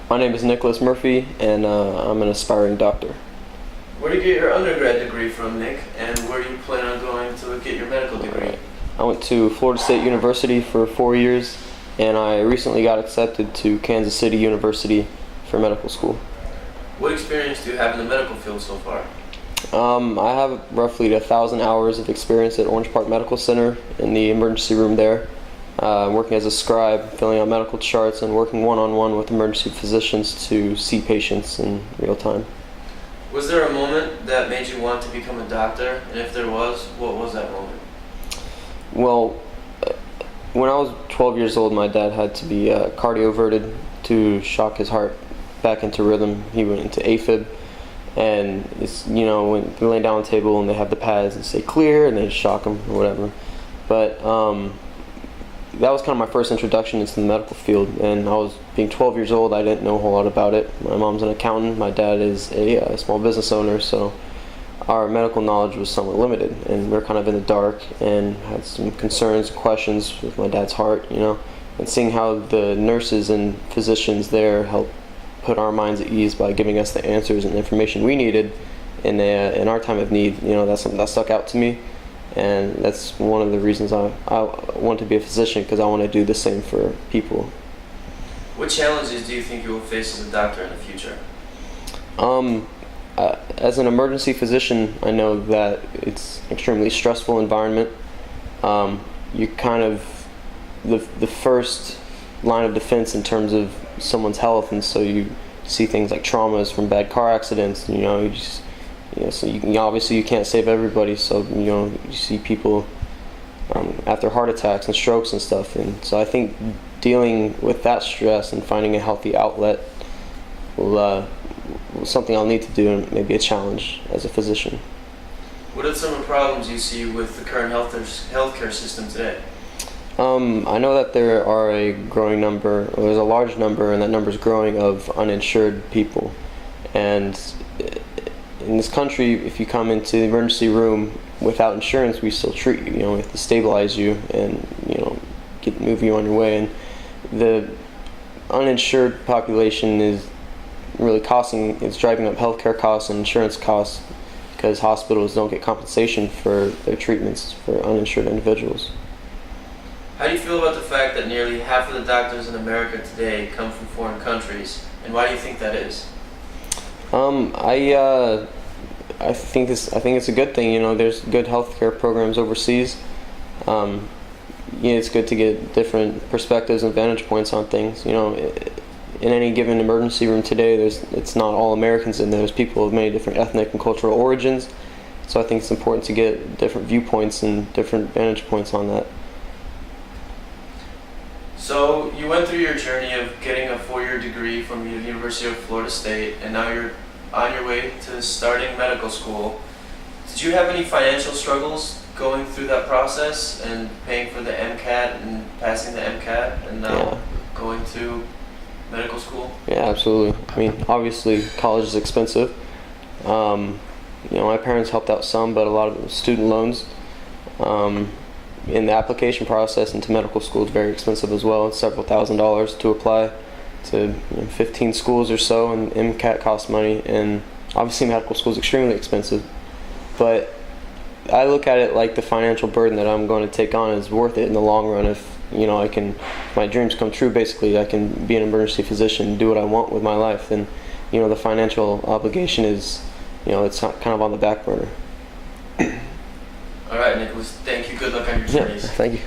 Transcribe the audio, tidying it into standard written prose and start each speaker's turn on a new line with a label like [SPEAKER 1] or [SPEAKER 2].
[SPEAKER 1] My name is Nicholas Murphy, and I'm an aspiring doctor.
[SPEAKER 2] Where did you get your undergrad degree from, Nick? And where do you plan on going to get your medical degree?
[SPEAKER 1] I went to Florida State University for 4 years, and I recently got accepted to Kansas City University for medical school.
[SPEAKER 2] What experience do you have in the medical field so far?
[SPEAKER 1] I have roughly 1,000 hours of experience at Orange Park Medical Center in the emergency room there, working as a scribe, filling out medical charts, and working one-on-one with emergency physicians to see patients in real time.
[SPEAKER 2] Was there a moment that made you want to become a doctor? And if there was, what was that moment?
[SPEAKER 1] Well, when I was 12 years old, my dad had to be cardioverted to shock his heart back into rhythm. He went into AFib, and it's, when they're laying down on the table and they have the pads and say clear, and they shock him or whatever. But that was kind of my first introduction into the medical field, and I was being 12 years old. I didn't know a whole lot about it. My mom's an accountant. My dad is a small business owner, so our medical knowledge was somewhat limited, and we were kind of in the dark and had some concerns and questions with my dad's heart, and seeing how the nurses and physicians there helped put our minds at ease by giving us the answers and information we needed in our time of need. That's something that stuck out to me, and that's one of the reasons I want to be a physician, because I want to do the same for people.
[SPEAKER 2] What challenges do you think you will face as a doctor in the future?
[SPEAKER 1] As an emergency physician, I know that it's an extremely stressful environment. You're kind of the first line of defense in terms of someone's health, and so you see things like traumas from bad car accidents. So obviously you can't save everybody. So you see people after heart attacks and strokes and stuff, and so I think dealing with that stress and finding a healthy outlet will something I'll need to do, and maybe a challenge as a physician.
[SPEAKER 2] What are some of the problems you see with the current healthcare system today?
[SPEAKER 1] I know that there are a growing number, or there's a large number, and that number is growing, of uninsured people. And in this country, if you come into the emergency room without insurance, we still treat you. We have to stabilize you and move you on your way. And the uninsured population is really it's driving up healthcare costs and insurance costs, because hospitals don't get compensation for their treatments for uninsured individuals.
[SPEAKER 2] How do you feel about the fact that nearly half of the doctors in America today come from foreign countries, and why do you think that is?
[SPEAKER 1] I think it's a good thing. There's good healthcare programs overseas. It's good to get different perspectives and vantage points on things. In any given emergency room today, it's not all Americans in there. There's people of many different ethnic and cultural origins. So I think it's important to get different viewpoints and different vantage points on that.
[SPEAKER 2] So you went through your journey of getting a 4-year degree from the University of Florida State, and now you're on your way to starting medical school. Did you have any financial struggles going through that process and paying for the MCAT and passing the MCAT and now going to medical school?
[SPEAKER 1] Yeah, absolutely. I mean, obviously college is expensive. My parents helped out some, but a lot of it was student loans. In the application process into medical school is very expensive as well. It's several $1,000s to apply to 15 schools or so, and MCAT costs money, and obviously medical school is extremely expensive. But I look at it like the financial burden that I'm going to take on is worth it in the long run. If my dreams come true, basically, I can be an emergency physician and do what I want with my life, and the financial obligation is, it's kind of on the back burner.
[SPEAKER 2] All right, Nicholas, thank you. Good luck on your journeys.
[SPEAKER 1] Yeah, thank you.